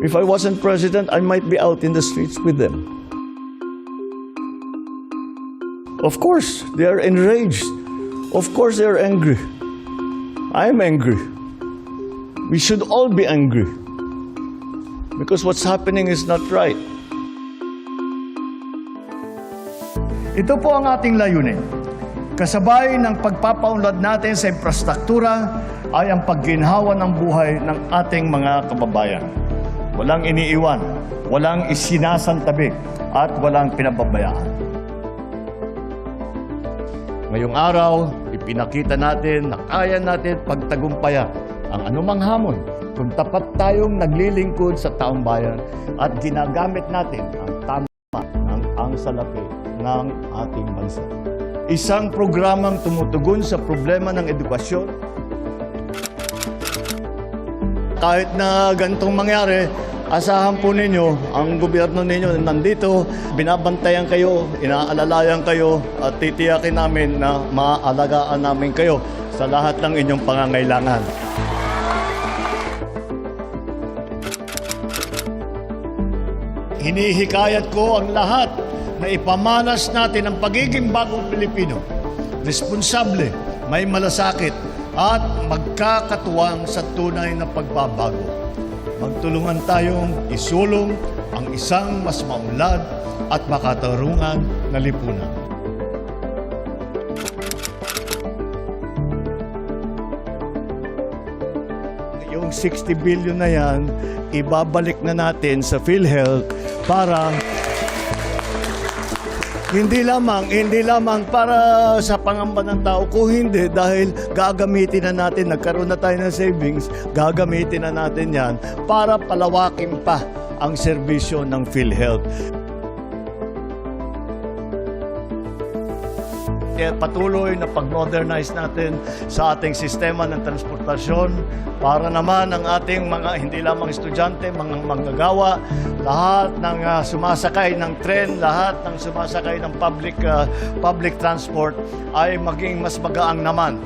If I wasn't president, I might be out in the streets with them. Of course, they are enraged. Of course, they are angry. I am angry. We should all be angry. Because what's happening is not right. Ito po ang ating layunin. Kasabay ng pagpapaunlad natin sa infrastruktura ay ang pagginhawa ng buhay ng ating mga kababayan. Walang iniiwan, walang isinasantabi, at walang pinababayaan. Ngayong araw, ipinakita natin na kaya natin pagtagumpayan ang anumang hamon kung tapat tayong naglilingkod sa taong bayan at ginagamit natin ang tama ng ang salapi ng ating bansa. Isang programang tumutugon sa problema ng edukasyon. Kahit na ganitong mangyari, asahan po ninyo, ang gobyerno ninyo nandito, binabantayan kayo, inaalalayan kayo, at titiyakin namin na maaalagaan namin kayo sa lahat ng inyong pangangailangan. Hinihikayat ko ang lahat na ipamalas natin ang pagiging bagong Pilipino, responsable, may malasakit, at magkakatuwang sa tunay na pagbabago. Magtulungan tayong isulong ang isang mas maunlad at makatarungan na lipunan. Yung 60 billion na yan, ibabalik na natin sa PhilHealth para hindi lamang para sa pangamba ng tao, kung hindi dahil gagamitin na natin, nagkaroon na tayo ng savings, gagamitin na natin yan para palawakin pa ang serbisyo ng PhilHealth. Kaya patuloy na pag-modernize natin sa ating sistema ng transportasyon para naman ang ating mga hindi lamang estudyante, mga manggagawa, lahat ng sumasakay ng tren, lahat ng sumasakay ng public transport ay maging mas magaang naman